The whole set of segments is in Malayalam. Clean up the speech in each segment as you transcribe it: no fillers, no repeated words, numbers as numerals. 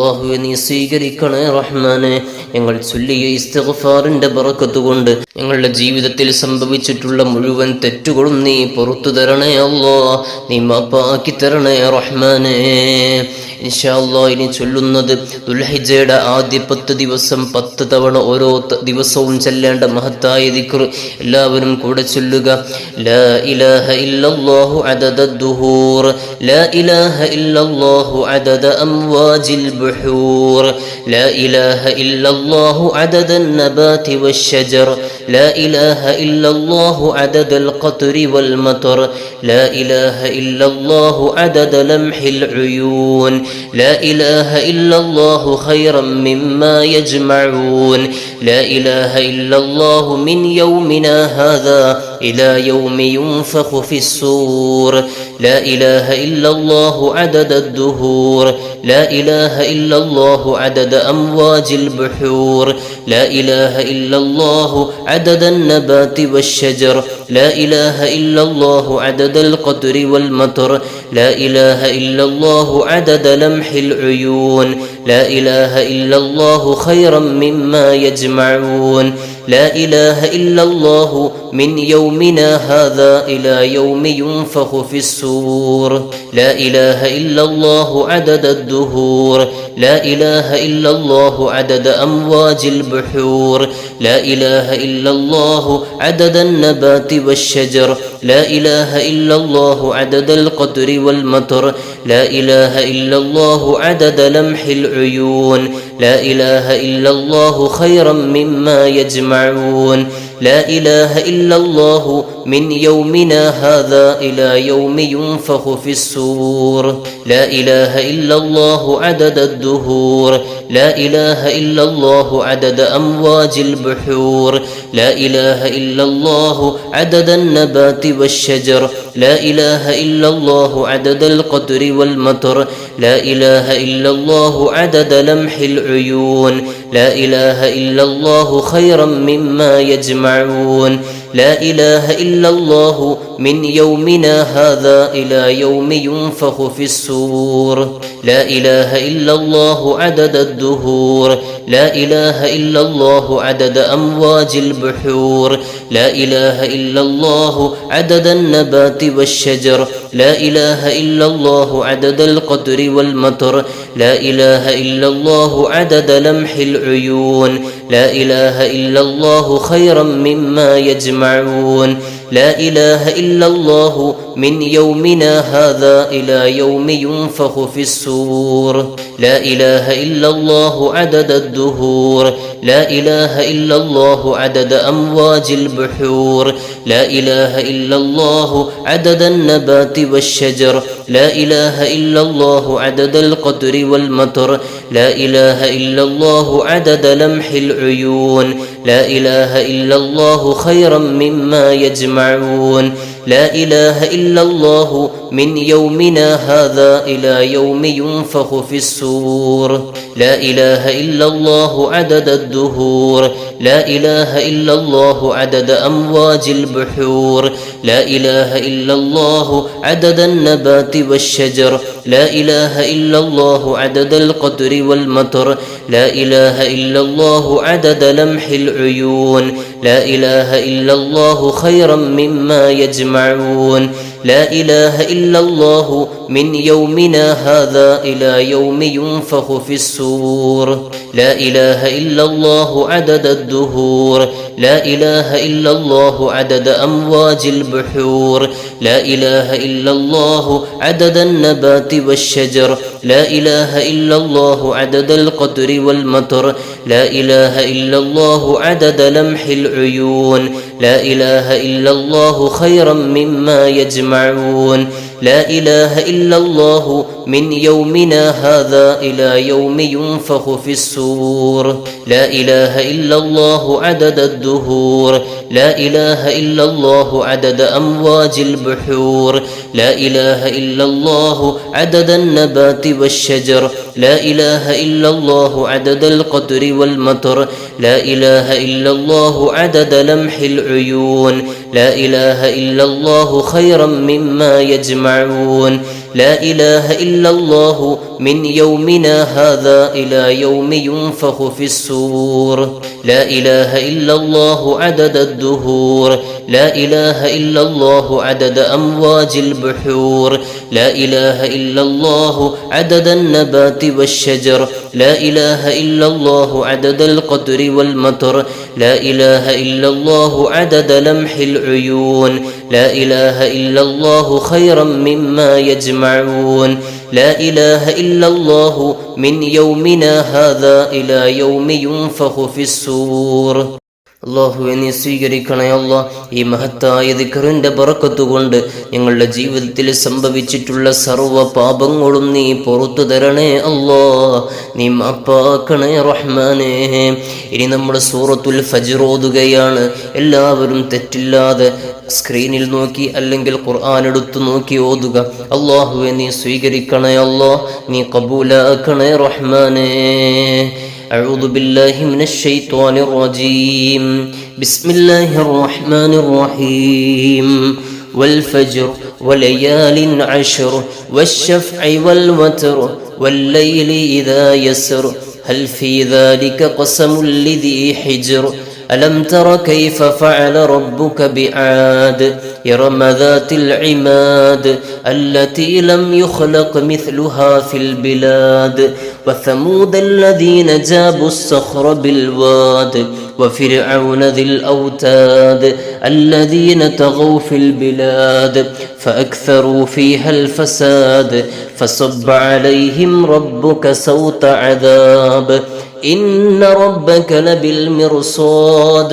അല്ലാഹുവേ നീ സ്വീകരിക്കണേ റഹ്മാനെ. ഞങ്ങൾ ചൊല്ലിയ ഇസ്തിഗ്ഫാറിന്റെ ബറക്കത്ത് കൊണ്ട് ഞങ്ങളുടെ ജീവിതത്തിൽ സംഭവിച്ചിട്ടുള്ള മുഴുവൻ തെറ്റുകളും നീ പുറത്തു തരണേ അല്ലാഹ്, നീ മാപ്പാക്കി തരണേ റഹ്മാനെ. ഇൻഷാ അല്ലാഹ് ഇനി ചൊല്ലുന്നത് ദുൽഹിജ്ജയുടെ ആദ്യ 10 ദിവസം 10 തവണ ഓരോ ദിവസവും ചൊല്ലേണ്ട മഹത്തായ ദിക്ർ. എല്ലാവരും കൂടെ ചൊല്ലുക. ലാ ഇലാഹ ഇല്ലല്ലാഹു അദദദ്ദുഹൂർ, ലാ ഇലാഹ ഇല്ലല്ലാഹു അദദ അംവാജിൽ ബുഹൂർ, ലാ ഇലാഹ ഇല്ലല്ലാഹു അദദൻ നബാതി വശ്ശജർ, ലാ ഇലാഹ ഇല്ലല്ലാഹു അദദൽ ഖത്രി വൽ മതർ, ലാ ഇലാഹ ഇല്ലല്ലാഹു അദദ ലംഹിൽ ഉയൂൻ, لا إله إلا الله خيرا مما يجمعون، لا إله إلا الله من يومنا هذا إلى يوم ينفخ في الصور، لا إله إلا الله عدد الدهور، لا إله إلا الله عدد أمواج البحور، لا إله إلا الله عدد النبات والشجر، لا إله إلا الله عدد القطر والمطر، لا إله إلا الله عدد لمح العيون، لا إله إلا الله خيرا مما يجمعون، لا إله إلا الله من يومنا هذا إلى يوم ينفخ في الصور، لا إله إلا الله عدد الدهور، لا إله إلا الله عدد أمواج البحور، لا إله إلا الله عدد النبات والشجر، لا إله إلا الله عدد القطر والمطر، لا إله إلا الله عدد لمح العيون، لا إله إلا الله خيرا مما يجمعون، لا إله إلا الله من يومنا هذا إلى يوم ينفخ في الصور، لا إله إلا الله عدد الدهور، لا إله إلا الله عدد أمواج البحور، لا إله إلا الله عدد النبات والشجر، لا إله إلا الله عدد القطر والمطر، لا إله إلا الله عدد لمح العيون، لا إله إلا الله خيرا مما يجمعون، لا إله إلا الله من يومنا هذا إلى يوم ينفخ في الصور، لا إله إلا الله عدد الدهور، لا إله إلا الله عدد أمواج البحور، لا إله إلا الله عدد النبات والشجر، لا إله إلا الله عدد القطر والمطر، لا إله إلا الله عدد لمح العيون، لا إله إلا الله خيرا مما يجمعون، لا إله إلا الله من يومنا هذا إلى يوم ينفخ في الصور، لا إله إلا الله عدد الدهور، لا إله إلا الله عدد أمواج البحور، لا إله إلا الله عدد النبات والشجر، لا إله إلا الله عدد القطر والمطر، لا إله إلا الله عدد لمح العيون، لا إله إلا الله خيرا مما يجمعون، لا إله إلا الله من يومنا هذا إلى يوم ينفخ في الصور، لا إله إلا الله عدد الدهور، لا إله إلا الله عدد أمواج البحور، لا إله إلا الله عدد النبات والشجر، لا إله إلا الله عدد القطر والمطر، لا إله إلا الله عدد لمح العيون، لا إله إلا الله خيرا مما يجمعون، لا إله إلا الله من يومنا هذا إلى يوم ينفخ في الصور، لا إله إلا الله عدد الدهور، لا إله إلا الله عدد أمواج البحور، لا إله إلا الله عدد النبات والشجر، لا إله إلا الله عدد القطر والمطر، لا إله إلا الله عدد لمح العيون، لا إله إلا الله خيرا مما يجمعون، لا إله إلا الله من يومنا هذا إلى يوم ينفخ في الصور، لا إله إلا الله عدد الدهور، لا إله إلا الله عدد أمواج البحور، لا إله إلا الله عدد النبات والشجر، لا إله إلا الله عدد القطر والمطر، لا إله إلا الله عدد لمح العيون، لا إله إلا الله خيرا مما يجمعون، لا إله إلا الله من يومنا هذا إلى يوم ينفخ في السور لا إله إلا الله عدد الدهور لا إله إلا الله عدد أمواج البحور لا إله إلا الله عدد النبات والشجر لا إله إلا الله عدد القدر والمطر لا إله إلا الله عدد لمح العيون لا إله إلا الله خيرا مما يجمعون لا إله إلا الله من يومنا هذا إلى يوم ينفخ في السور അള്ളാഹുവെ നീ സ്വീകരിക്കണേ അല്ലാഹ്. ഈ മഹത്തായ ദിക്റിന്റെ ബറക്കത്ത് കൊണ്ട് ഞങ്ങളുടെ ജീവിതത്തിൽ സംഭവിച്ചിട്ടുള്ള സർവ്വ പാപങ്ങളും നീ പുറത്തു തരണേ അല്ലാഹ്. നീ മാപ്പാക്കണേ റഹ്മാനേ. ഇനി നമ്മൾ സൂറത്തുൽ ഫജ്ർ ഓതുകയാണ്. എല്ലാവരും തെറ്റില്ലാതെ സ്ക്രീനിൽ നോക്കി അല്ലെങ്കിൽ ഖുർആൻ എടുത്തു നോക്കി ഓതുക. അള്ളാഹുവെ നീ സ്വീകരിക്കണേ അല്ലാഹ്. നീ ഖബൂലാക്കണേ റഹ്മാനേ. أعوذ بالله من الشيطان الرجيم بسم الله الرحمن الرحيم والفجر وليال عشر والشفع والوتر والليل إذا يسر هل في ذلك قسم لذي حجر ألم تر كيف فعل ربك بعاد إرم ذات العماد التي لم يخلق مثلها في البلاد وثمود الذين جابوا الصخر بالواد وفرعون ذي الأوتاد الذين طغوا في البلاد فأكثروا فيها الفساد فصب عليهم ربك سوط عذاب إن ربك لبالمرصاد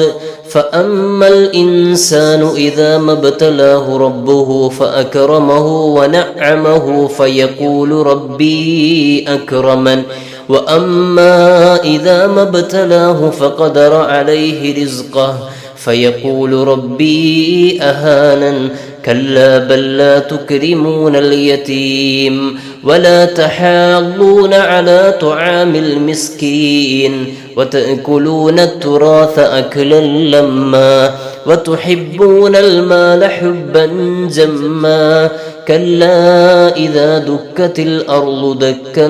فأما الإنسان إذا ما ابتلاه ربه فأكرمه ونعمه فيقول ربي أكرمن وأما إذا ما ابتلاه فقدر عليه رزقه فيقول ربي أهانن كلا بل لا تكرمون اليتيم ولا تحاضون على طعام المسكين وتأكلون التراث أكلا لما وتحبون المال حبا جما كلا إذا دكت الأرض دكا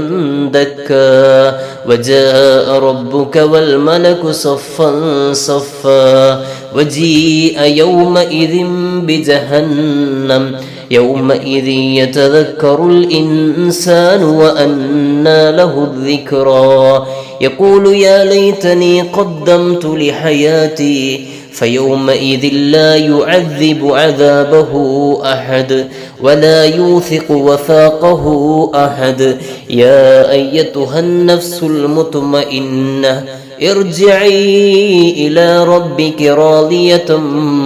دكا وجاء ربك والملك صفا صفا وجيء يومئذ بجهنم يومئذ يتذكر الإنسان وأنى له الذكرى يقول يا ليتني قدمت لحياتي فيومئذ لا يعذب عذابه أحد ولا يوثق وثاقه أحد يا أيتها النفس المطمئنة ارجعي إلى ربك راضية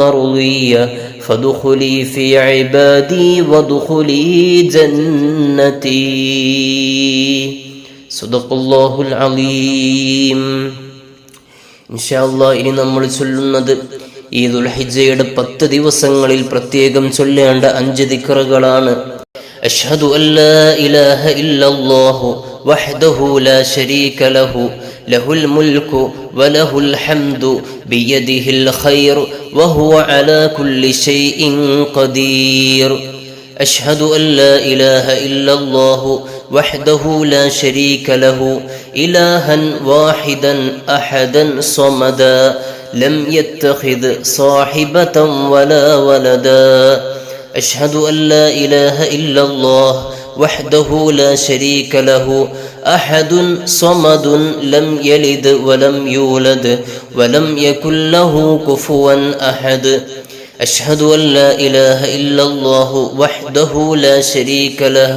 مرضية فادخلي في عبادي وادخلي جنتي صدق الله العظيم. ഇൻഷാഅല്ലാഹ് ഇനി നമ്മൾ ചൊല്ലുന്നത് ഈ ദുൽഹിജ്ജയുടെ 10 ദിവസങ്ങളിൽ പ്രത്യേകം ചൊല്ലേണ്ട 5 ദിക്റുകളാണ്. അഷ്ഹദു അല്ലാ ഇലാഹ ഇല്ലല്ലാഹു വഹ്ദഹു ലാ ശരീക ലഹു ലഹുൽ മുൽക്കു വലഹുൽ ഹംദു ബിയദിഹിൽ ഖൈർ വഹുവ അലാ കുല്ലി ഷൈഇൻ ഖദീർ. أشهد أن لا إله إلا الله وحده لا شريك له إلها واحدا أحدا صمدا لم يتخذ صاحبة ولا ولدا. أشهد أن لا إله إلا الله وحده لا شريك له أحد صمد لم يلد ولم يولد ولم يكن له كفوا أحد. أشهد أن لا إله إلا الله وحده لا شريك له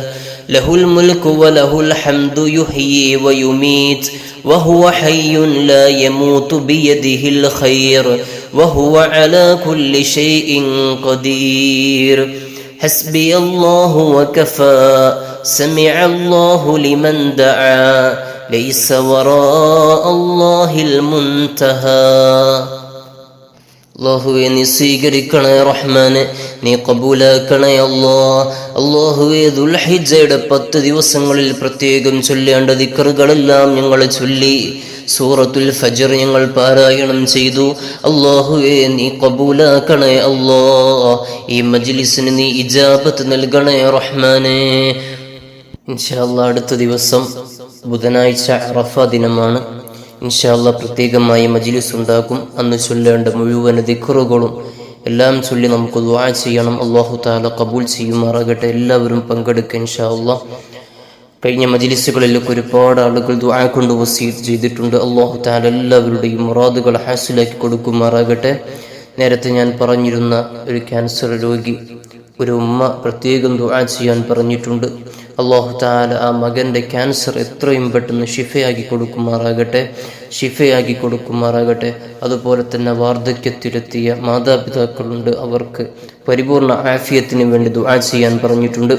له الملك وله الحمد يحيي ويميت وهو حي لا يموت بيده الخير وهو على كل شيء قدير. حسبي الله وكفى سمع الله لمن دعا ليس وراء الله المنتهى. അല്ലാഹുവേ നീ സ്വീകരിക്കണേ റഹ്മാനെ, നീ ഖബൂലാക്കണേ അല്ലാഹ്. അല്ലാഹുവേ ദുൽഹിജ്ജയുടെ 10 ദിവസങ്ങളിൽ പ്രത്യേകം ചൊല്ലേണ്ട ദിക്റുകളെല്ലാം ഞങ്ങൾ ചൊല്ലി സൂറത്തുൽ ഫജ്ർ ഞങ്ങൾ പാരായണം ചെയ്തു. അല്ലാഹുവേ നീ ഖബൂലാക്കണേ അല്ലാഹ്. ഈ മജ്ലിസിന് നീ ഇജാബത്ത് നൽകണേ റഹ്മാനേ. ഇൻഷാ അല്ലാഹ് അടുത്ത ദിവസം ബുധനാഴ്ച അറഫ ദിനമാണ്. ഇൻഷാ അല്ലാഹ് പ്രത്യേകമായി മജ്ലിസ് ഉണ്ടാകും. അന്ന് ചൊല്ലേണ്ട മുഴുവൻ ദിക്റുകളും എല്ലാം ചൊല്ലി നമുക്ക് ദുആ ചെയ്യണം. അല്ലാഹു തആല ഖബൂൽ ചെയ്യുമാറാകട്ടെ. എല്ലാവരും പങ്കെടുക്കുക ഇൻഷാ അല്ലാഹ്. കഴിഞ്ഞ മജ്ലിസുകളിലൊക്കെ ഒരുപാട് ആളുകൾ ദുആ കൊണ്ട് വസീയത്ത് ചെയ്തിട്ടുണ്ട്. അല്ലാഹു തആല എല്ലാവരുടെയും മുറാദുകൾ ഹാസിലാക്കി കൊടുക്കുമാറാകട്ടെ. നേരത്തെ ഞാൻ പറഞ്ഞിരുന്ന ഒരു ക്യാൻസർ രോഗി, ഒരു ഉമ്മ പ്രത്യേകം ദുആ ചെയ്യാൻ പറഞ്ഞിട്ടുണ്ട്. അല്ലാഹു തആല ആ മകൻ്റെ ക്യാൻസർ എത്രയും പെട്ടെന്ന് ശിഫയാക്കി കൊടുക്കുമാറാകട്ടെ, ശിഫയാക്കി കൊടുക്കുമാറാകട്ടെ. അതുപോലെ തന്നെ വാർദ്ധക്യത്തിലെത്തിയ മാതാപിതാക്കളുണ്ട്, അവർക്ക് പരിപൂർണ ആഫിയത്തിന് വേണ്ടി ദുആ ചെയ്യാൻ പറഞ്ഞിട്ടുണ്ട്.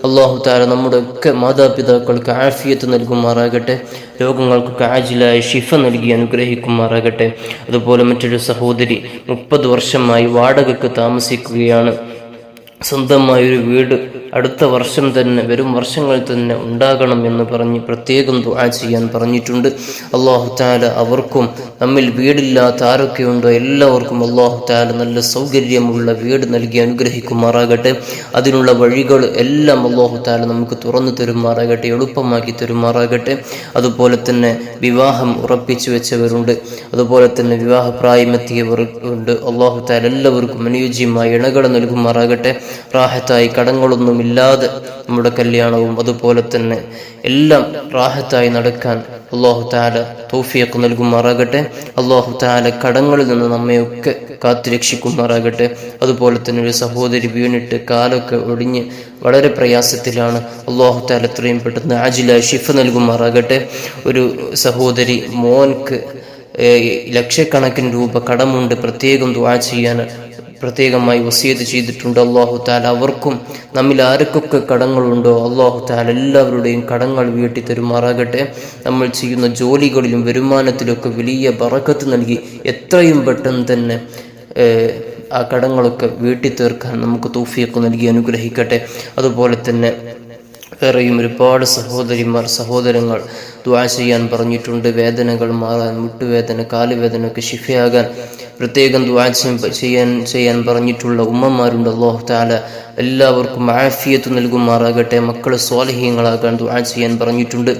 അല്ലാഹു തആല നമ്മുടെ ഒക്കെ മാതാപിതാക്കൾക്ക് ആഫിയത്ത് നൽകുമാറാകട്ടെ, രോഗങ്ങൾക്കൊക്കെ ആജിലായ ശിഫ നൽകി അനുഗ്രഹിക്കുമാറാകട്ടെ. അതുപോലെ മറ്റൊരു സഹോദരി 30 വർഷമായി വാടകയ്ക്ക് താമസിക്കുകയാണ്. സ്വന്തമായൊരു വീട് അടുത്ത വർഷം തന്നെ, വരും വർഷങ്ങൾ തന്നെ ഉണ്ടാകണം എന്ന് പറഞ്ഞ് പ്രത്യേകം ദുആ ചെയ്യാൻ പറഞ്ഞിട്ടുണ്ട്. അല്ലാഹു തആല അവർക്കും നമ്മിൽ വീടില്ലാത്ത ആരൊക്കെയുണ്ടോ എല്ലാവർക്കും അല്ലാഹു തആല നല്ല സൗകര്യമുള്ള വീട് നൽകി അനുഗ്രഹിക്കുമാറാകട്ടെ. അതിനുള്ള വഴികൾ എല്ലാം അല്ലാഹു തആല നമുക്ക് തുറന്നു തരുമാറാകട്ടെ, എളുപ്പമാക്കി തരുമാറാകട്ടെ. അതുപോലെ തന്നെ വിവാഹം ഉറപ്പിച്ചു വെച്ചവരുണ്ട്, അതുപോലെ തന്നെ വിവാഹപ്രായമെത്തിയവർ ഉണ്ട്. അല്ലാഹു തആല എല്ലാവർക്കും അനുയോജ്യമായ ഇണകൾ നൽകുമാറാകട്ടെ. റാഹത്തായി കടങ്ങളൊന്നുമില്ലാതെ നമ്മുടെ കല്യാണവും അതുപോലെ തന്നെ എല്ലാം റാഹത്തായി നടക്കാൻ അല്ലാഹു തആല തൗഫീഖ് നൽകുമാറാകട്ടെ. അല്ലാഹു തആല കടങ്ങളിൽ നിന്ന് നമ്മയൊക്കെ കാത്തുരക്ഷിക്കുമാറാകട്ടെ. അതുപോലെ തന്നെ ഒരു സഹോദരി വീണിട്ട് കാലൊക്കെ ഒടിഞ്ഞ് വളരെ പ്രയാസത്തിലാണ്. അല്ലാഹു തആല എത്രയും പെട്ടെന്ന് ആജിലായ ശിഫ നൽകുമാറാകട്ടെ. ഒരു സഹോദരി മോൻക്ക് ലക്ഷക്കണക്കിന് രൂപ കടമുണ്ട്, പ്രത്യേകം ദുആ ചെയ്യാൻ പ്രത്യേകമായി വസിയത്ത് ചെയ്തിട്ടുണ്ട്. അല്ലാഹു തആല അവർക്കും നമ്മിൽ ആർക്കൊക്കെ കടങ്ങളുണ്ടോ അല്ലാഹു തആല എല്ലാവരുടെയും കടങ്ങൾ വീട്ടി തരുമാറാകട്ടെ. നമ്മൾ ചെയ്യുന്ന ജോലികളിലും വരുമാനത്തിലൊക്കെ വലിയ ബറക്കത്ത് നൽകി എത്രയും പെട്ടെന്ന് തന്നെ ആ കടങ്ങളൊക്കെ വീട്ടി തീർക്കാൻ നമുക്ക് തൗഫീഖ് നൽകി അനുഗ്രഹിക്കട്ടെ. അതുപോലെ തന്നെ വേറെയും ഒരുപാട് സഹോദരങ്ങൾ ദുആ ചെയ്യാൻ പറഞ്ഞിട്ടുണ്ട്. വേദനകൾ മാറാൻ, മുട്ടുവേദന, കാലുവേദന ഒക്കെ ശിഫയാകാൻ പ്രത്യേകം ദുആ ചെയ്യാൻ പറഞ്ഞിട്ടുള്ള ഉമ്മമാരുണ്ട്. അല്ലാഹു തആല എല്ലാവർക്കും ആഫിയത്ത് നൽകുമാറാകട്ടെ. മക്കൾ സ്വാലിഹീങ്ങളാകാൻ ദുആ ചെയ്യാൻ പറഞ്ഞിട്ടുണ്ട്.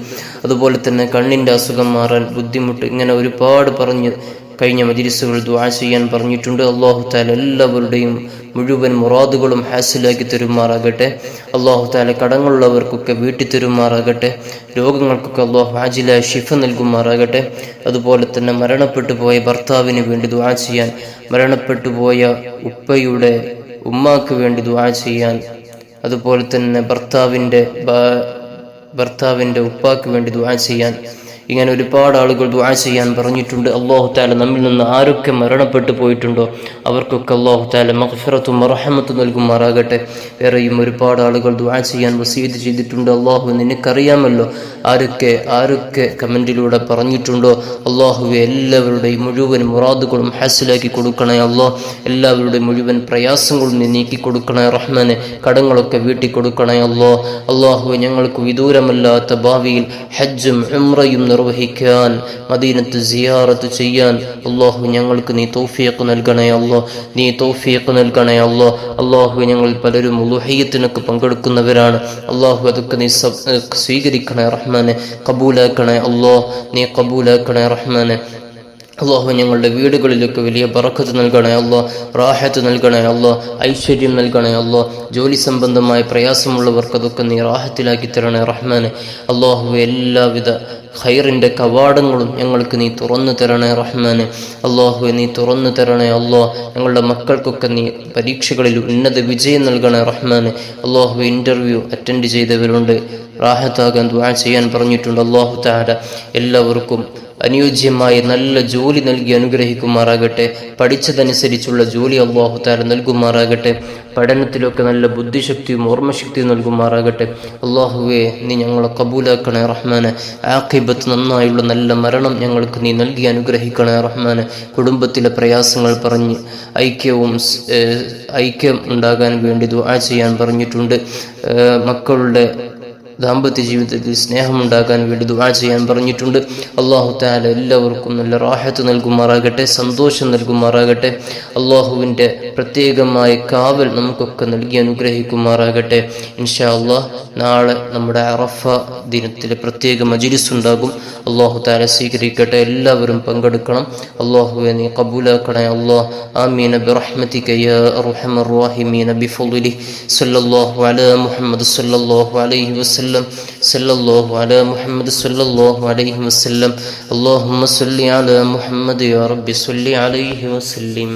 അതുപോലെ തന്നെ കണ്ണിൻ്റെ അസുഖം മാറാൻ, ബുദ്ധിമുട്ട്, ഇങ്ങനെ ഒരുപാട് പറഞ്ഞ് കഴിഞ്ഞ മജ്ലിസുകൾ ദുആ ചെയ്യാൻ പറഞ്ഞിട്ടുണ്ട്. അല്ലാഹു തആല എല്ലാവരുടെയും മുഴുവൻ മുറാദുകളും ഹാസിലാക്കി തരുമാറാകട്ടെ. അല്ലാഹു തആല കടങ്ങളുള്ളവർക്കൊക്കെ വീട്ടി തരുമാറാകട്ടെ. രോഗങ്ങൾക്കൊക്കെ അല്ലാഹു ആജിലായ ശിഫ നൽകുമാറാകട്ടെ. അതുപോലെ തന്നെ മരണപ്പെട്ടു പോയ ഭർത്താവിന് വേണ്ടി ദുആ ചെയ്യാൻ, മരണപ്പെട്ടു പോയ ഉപ്പയുടെ ഉമ്മാക്ക് വേണ്ടി ദുആ ചെയ്യാൻ, അതുപോലെ തന്നെ ഭർത്താവിൻ്റെ ഉപ്പാക്ക് വേണ്ടി ദുആ ചെയ്യാൻ, ഇങ്ങനെ ഒരുപാട് ആളുകൾ ദുആ ചെയ്യാൻ പറഞ്ഞിട്ടുണ്ട്. അല്ലാഹു തആല നമ്മിൽ നിന്ന് ആരൊക്കെ മരണപ്പെട്ടു പോയിട്ടുണ്ടോ അവർക്കൊക്കെ അല്ലാഹു തആല മഗ്ഫിറത്തും റഹ്മത്തും നൽകുമാറാകട്ടെ. വേറെയും ഒരുപാട് ആളുകൾ ദുആ ചെയ്യാൻ വസിയത്ത് ചെയ്തിട്ടുണ്ട്. അല്ലാഹു നിനക്കറിയാമല്ലോ ആരൊക്കെ കമന്റിലൂടെ പറഞ്ഞിട്ടുണ്ടോ. അല്ലാഹുവേ എല്ലാവരുടെയും മുഴുവൻ മുറാദുകളും ഹാസിലാക്കി കൊടുക്കണേ അല്ലാഹ്. എല്ലാവരുടെയും മുഴുവൻ പ്രയാസങ്ങളും നീ നീക്കി കൊടുക്കണേ റഹ്മാനെ. കടങ്ങളൊക്കെ വീട്ടി കൊടുക്കണേ അല്ലാഹ്. അല്ലാഹുവേ ഞങ്ങൾക്ക് വിദൂരമല്ലാത്ത ഭാവിയിൽ ഹജ്ജും ഉംറയും നിർവഹിക്കാൻ, മദീനത്ത് സിയാറത്ത് ചെയ്യാൻ അല്ലാഹു ഞങ്ങൾക്ക് നീ തൗഫീഖ് നൽകണേ അല്ലാഹ്. നീ തൗഫീഖ് നൽകണേ അല്ലാഹ്. അല്ലാഹു ഞങ്ങൾ പലരും ഉളുഹിയ്യത്തിനൊക്കെ പങ്കെടുക്കുന്നവരാണ്. അല്ലാഹു അതൊക്കെ നീ സ്വീകരിക്കണേ റഹ്മാനെ, കബൂലാക്കണേ അല്ലാഹ്. നീ കബൂലാക്കണേ റഹ്മാനെ. അല്ലാഹു ഞങ്ങളുടെ വീടുകളിലൊക്കെ വലിയ ബറക്കത്ത് നൽകണേ അല്ലാഹ്, റാഹത്ത് നൽകണേ അല്ലാഹ്, ഐശ്വര്യം നൽകണേ അല്ലാഹ്. ജോലി സംബന്ധമായ പ്രയാസമുള്ളവർക്ക് അതൊക്കെ നീ റാഹത്തിലാക്കി തരണേ റഹ്മാനെ. അല്ലാഹു എല്ലാവിധ ഖൈറിൻ്റെ കവാടങ്ങളും ഞങ്ങൾക്ക് നീ തുറന്നു തരണേ റഹ്മാനെ. അല്ലാഹു നീ തുറന്നു തരണേ അല്ലാഹ്. ഞങ്ങളുടെ മക്കൾക്കൊക്കെ നീ പരീക്ഷകളിൽ ഉന്നത വിജയം നൽകണേ റഹ്മാനെ. അല്ലാഹു ഇൻ്റർവ്യൂ അറ്റൻഡ് ചെയ്തവരുണ്ട്, റാഹത്താകാൻ ദുആ ചെയ്യാൻ പറഞ്ഞിട്ടുണ്ട്. അല്ലാഹു തആല എല്ലാവർക്കും അനുയോജ്യമായ നല്ല ജോലി നൽകി അനുഗ്രഹിക്കുമാറാകട്ടെ. പഠിച്ചതനുസരിച്ചുള്ള ജോലി അല്ലാഹു തആല നൽകുമാറാകട്ടെ. പഠനത്തിലൊക്കെ നല്ല ബുദ്ധിശക്തിയും ഓർമ്മശക്തിയും നൽകുമാറാകട്ടെ. അല്ലാഹുവേ നീ ഞങ്ങളെ കബൂലാക്കണേ റഹ്മാനെ. ആഖിബത്ത് നന്നായുള്ള നല്ല മരണം ഞങ്ങൾക്ക് നീ നൽകി അനുഗ്രഹിക്കണേ റഹ്മാനെ. കുടുംബത്തിലെ പ്രയാസങ്ങൾ പറഞ്ഞ് ഐക്യം ഉണ്ടാകാൻ വേണ്ടി ദുആ ചെയ്യാൻ പറഞ്ഞിട്ടുണ്ട്. മക്കളുടെ ദാമ്പത്യ ജീവിതത്തിൽ സ്നേഹമുണ്ടാകാൻ വേണ്ടി ദുആ ചെയ്യാൻ പറഞ്ഞിട്ടുണ്ട്. അല്ലാഹു തആല എല്ലാവർക്കും നല്ല റാഹത്ത് നൽകുമാറാകട്ടെ, സന്തോഷം നൽകുമാറാകട്ടെ. അല്ലാഹുവിൻ്റെ പ്രത്യേകമായ കാവൽ നമുക്കൊക്കെ നൽകി അനുഗ്രഹിക്കുമാറാകട്ടെ. ഇൻഷാ അല്ലാഹ് നാളെ നമ്മുടെ അറഫ ദിനത്തിലെ പ്രത്യേക മജ്‌ലിസ് ഉണ്ടാകും. അല്ലാഹു തആല സ്വീകരിക്കട്ടെ. എല്ലാവരും പങ്കെടുക്കണം. അല്ലാഹുവേ നീ ഖബൂലാക്കണേ അല്ലാഹ്. ആമീൻ ബിറഹ്മതിക യാ അർഹമർ റഹീമീൻ ബിഫളിഹി സല്ലല്ലാഹു അലാ മുഹമ്മദ് സല്ലല്ലാഹു അലൈഹി വസല്ലം സല്ലല്ലാഹു അലാ മുഹമ്മദ് സല്ലല്ലാഹു അലൈഹി വസല്ലം. അല്ലാഹുമ്മ സ്വല്ലി അലാ മുഹമ്മദ് യാ റബ്ബി സ്വല്ലി അലൈഹി വസല്ലം.